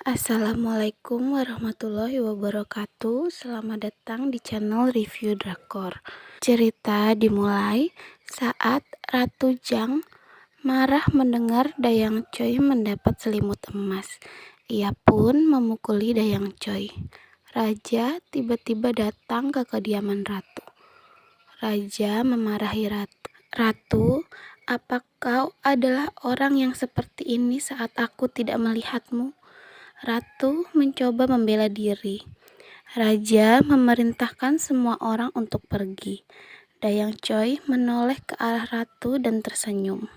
Assalamualaikum warahmatullahi wabarakatuh. Selamat datang di channel Review Drakor. Cerita dimulai saat Ratu Jang marah mendengar Dayang Choi mendapat selimut emas. Ia pun memukuli Dayang Choi. Raja tiba-tiba datang ke kediaman Ratu. Raja memarahi Ratu. Ratu, apa kau adalah orang yang seperti ini saat aku tidak melihatmu? Ratu mencoba membela diri. Raja memerintahkan semua orang untuk pergi. Dayang Choi menoleh ke arah Ratu dan tersenyum.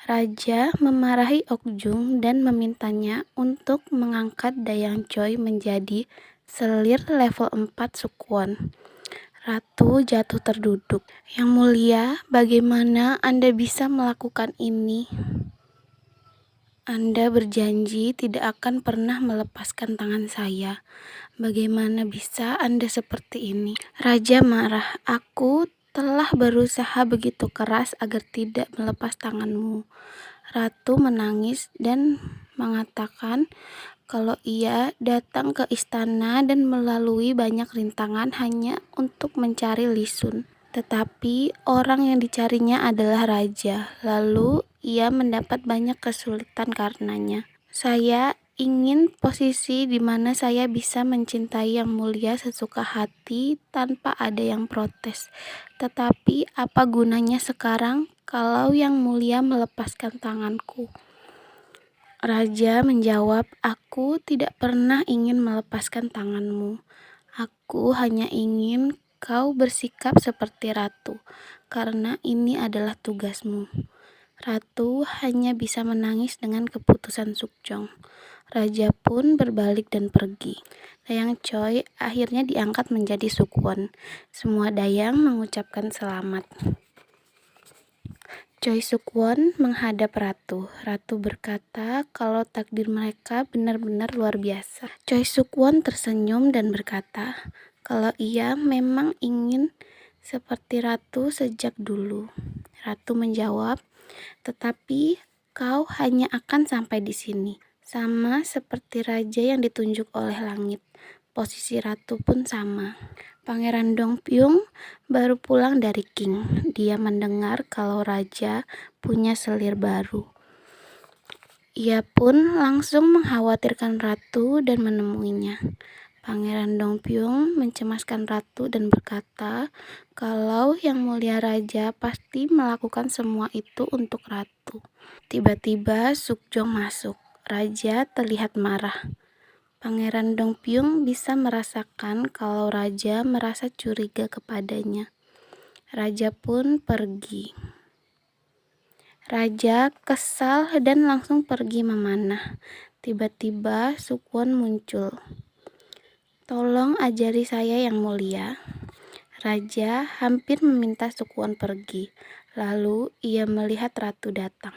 Raja memarahi Okjung dan memintanya untuk mengangkat Dayang Choi menjadi selir level 4 Sukwon. Ratu jatuh terduduk. Yang mulia, bagaimana Anda bisa melakukan ini? Anda berjanji tidak akan pernah melepaskan tangan saya. Bagaimana bisa Anda seperti ini? Raja marah. Aku telah berusaha begitu keras agar tidak melepas tanganmu. Ratu menangis dan mengatakan kalau ia datang ke istana dan melalui banyak rintangan hanya untuk mencari Lisun. Tetapi orang yang dicarinya adalah raja. Lalu ia mendapat banyak kesulitan karenanya. Saya ingin posisi di mana saya bisa mencintai Yang Mulia sesuka hati tanpa ada yang protes. Tetapi apa gunanya sekarang kalau Yang Mulia melepaskan tanganku? Raja menjawab, aku tidak pernah ingin melepaskan tanganmu. Aku hanya ingin kau bersikap seperti ratu, karena ini adalah tugasmu. Ratu hanya bisa menangis dengan keputusan Sukjong. Raja pun berbalik dan pergi. Dayang Choi akhirnya diangkat menjadi Sukwon. Semua Dayang mengucapkan selamat. Choi Sukwon menghadap Ratu. Ratu berkata kalau takdir mereka benar-benar luar biasa. Choi Sukwon tersenyum dan berkata kalau ia memang ingin seperti Ratu sejak dulu. Ratu menjawab, tetapi kau hanya akan sampai di sini. Sama seperti raja yang ditunjuk oleh langit. Posisi Ratu pun sama. Pangeran Dongpyung baru pulang dari King. Dia mendengar kalau raja punya selir baru. Ia pun langsung mengkhawatirkan Ratu dan menemuinya. Pangeran Dongpyung mencemaskan Ratu dan berkata kalau Yang Mulia Raja pasti melakukan semua itu untuk Ratu. Tiba-tiba Sukjong masuk. Raja terlihat marah. Pangeran Dongpyung bisa merasakan kalau Raja merasa curiga kepadanya. Raja pun pergi. Raja kesal dan langsung pergi memanah. Tiba-tiba Sukwon muncul. Tolong ajari saya Yang Mulia. Raja hampir meminta Sukwon pergi. Lalu ia melihat Ratu datang.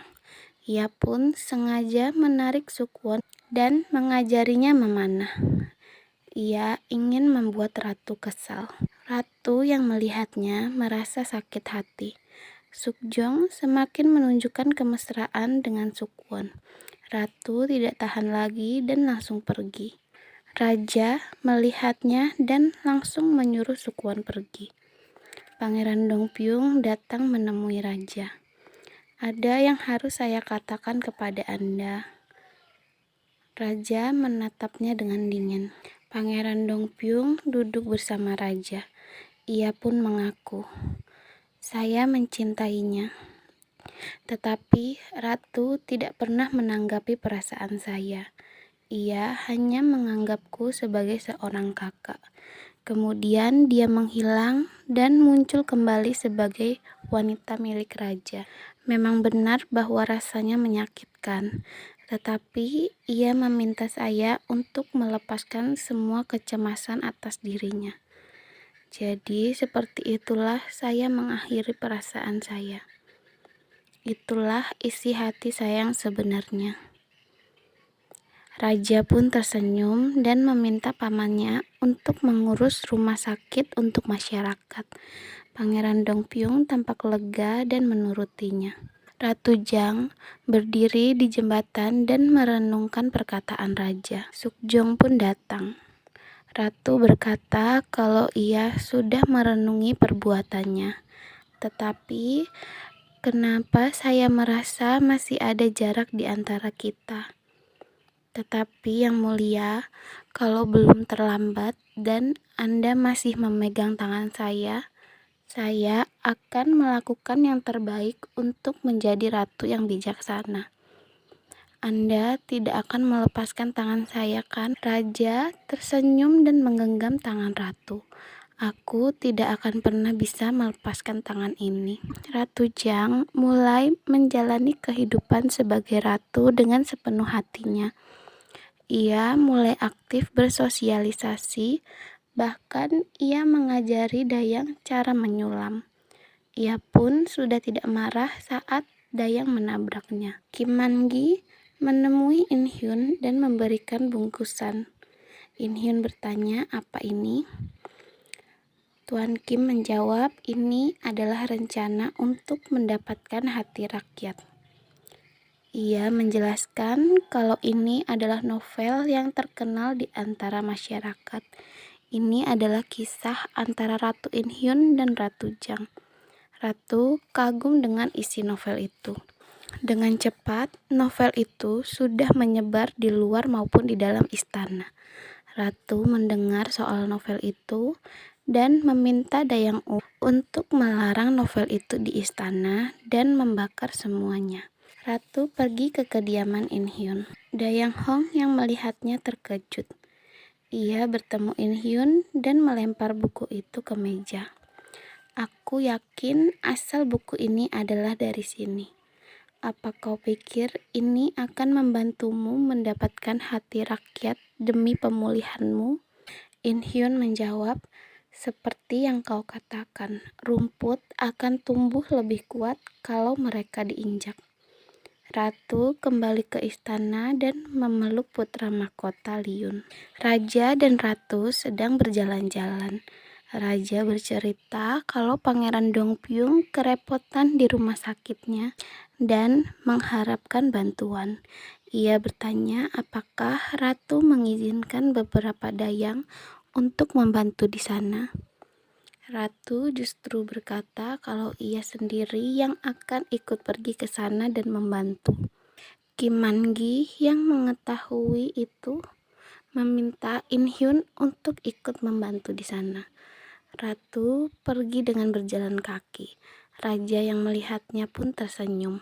Ia pun sengaja menarik Sukwon dan mengajarinya memanah. Ia ingin membuat Ratu kesal. Ratu yang melihatnya merasa sakit hati. Sukjong semakin menunjukkan kemesraan dengan Sukwon. Ratu tidak tahan lagi dan langsung pergi. Raja melihatnya dan langsung menyuruh Sukwon pergi. Pangeran Dongpyung datang menemui Raja. Ada yang harus saya katakan kepada Anda. Raja menatapnya dengan dingin. Pangeran Dongpyung duduk bersama Raja. Ia pun mengaku, saya mencintainya. Tetapi Ratu tidak pernah menanggapi perasaan saya. Ia hanya menganggapku sebagai seorang kakak. Kemudian dia menghilang dan muncul kembali sebagai wanita milik raja. Memang benar bahwa rasanya menyakitkan, tetapi ia meminta saya untuk melepaskan semua kecemasan atas dirinya. Jadi seperti itulah saya mengakhiri perasaan saya. Itulah isi hati saya yang sebenarnya. Raja pun tersenyum dan meminta pamannya untuk mengurus rumah sakit untuk masyarakat. Pangeran Dongpyung tampak lega dan menurutinya. Ratu Jang berdiri di jembatan dan merenungkan perkataan raja. Sukjong pun datang. Ratu berkata kalau ia sudah merenungi perbuatannya. Tetapi, kenapa saya merasa masih ada jarak di antara kita? Tetapi yang mulia, kalau belum terlambat dan Anda masih memegang tangan saya akan melakukan yang terbaik untuk menjadi ratu yang bijaksana. Anda tidak akan melepaskan tangan saya, kan? Raja tersenyum dan menggenggam tangan ratu. Aku tidak akan pernah bisa melepaskan tangan ini. Ratu Jang mulai menjalani kehidupan sebagai ratu dengan sepenuh hatinya. Ia mulai aktif bersosialisasi, bahkan ia mengajari Dayang cara menyulam. Ia pun sudah tidak marah saat Dayang menabraknya. Kim Man-gi menemui In Hyun dan memberikan bungkusan. In Hyun bertanya, "Apa ini?" Tuan Kim menjawab, "Ini adalah rencana untuk mendapatkan hati rakyat." Ia menjelaskan kalau ini adalah novel yang terkenal di antara masyarakat. Ini adalah kisah antara Ratu In Hyun dan Ratu Jang. Ratu kagum dengan isi novel itu. Dengan cepat, novel itu sudah menyebar di luar maupun di dalam istana. Ratu mendengar soal novel itu dan meminta Dayang untuk melarang novel itu di istana dan membakar semuanya. Ratu pergi ke kediaman In Hyun. Dayang Hong yang melihatnya terkejut. Ia bertemu In Hyun dan melempar buku itu ke meja. "Aku yakin asal buku ini adalah dari sini. Apa kau pikir ini akan membantumu mendapatkan hati rakyat demi pemulihanmu?" In Hyun menjawab, "Seperti yang kau katakan, rumput akan tumbuh lebih kuat kalau mereka diinjak." Ratu kembali ke istana dan memeluk putra mahkota Liun. Raja dan ratu sedang berjalan-jalan. Raja bercerita kalau Pangeran Dongpyung kerepotan di rumah sakitnya dan mengharapkan bantuan. Ia bertanya apakah ratu mengizinkan beberapa dayang untuk membantu di sana. Ratu justru berkata kalau ia sendiri yang akan ikut pergi ke sana dan membantu. Kim Man-gi yang mengetahui itu meminta In Hyun untuk ikut membantu di sana. Ratu pergi dengan berjalan kaki. Raja yang melihatnya pun tersenyum.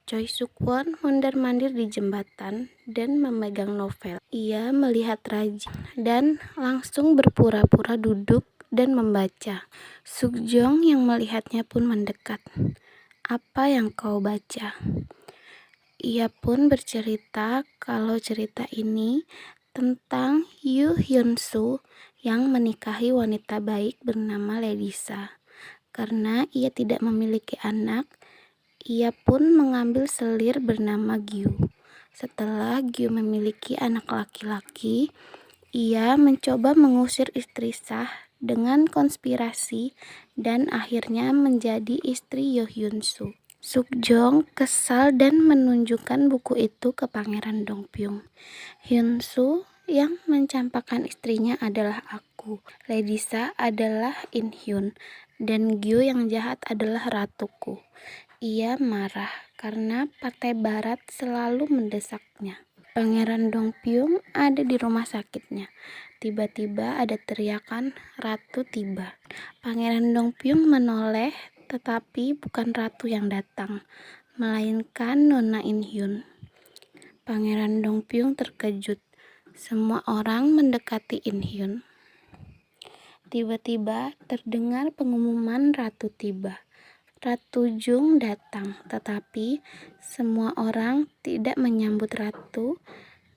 Choi Suk-won mondar-mandir di jembatan dan memegang novel. Ia melihat Raja dan langsung berpura-pura duduk dan membaca. Suk-jong yang melihatnya pun mendekat. "Apa yang kau baca?" Ia pun bercerita kalau cerita ini tentang Yoo Hyun-soo yang menikahi wanita baik bernama Ledisa. Karena ia tidak memiliki anak, ia pun mengambil selir bernama Gyu. Setelah Gyu memiliki anak laki-laki, ia mencoba mengusir istri sah dengan konspirasi dan akhirnya menjadi istri Yoo Hyun-soo. Suk-jong kesal dan menunjukkan buku itu ke Pangeran Dongpyung. "Hyun-soo yang mencampakkan istrinya adalah aku. Ledisa adalah In Hyun. Dan Gyu yang jahat adalah ratuku." Ia marah karena Partai Barat selalu mendesaknya. Pangeran Dongpyung ada di rumah sakitnya. Tiba-tiba ada teriakan, "Ratu tiba." Pangeran Dongpyung menoleh, tetapi bukan ratu yang datang, melainkan Nona In Hyun. Pangeran Dongpyung terkejut. Semua orang mendekati In Hyun. Tiba-tiba terdengar pengumuman ratu tiba. Ratu Jung datang, tetapi semua orang tidak menyambut ratu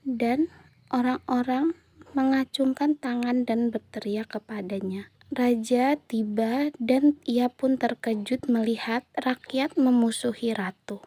dan orang-orang mengacungkan tangan dan berteriak kepadanya. Raja tiba dan ia pun terkejut melihat rakyat memusuhi ratu.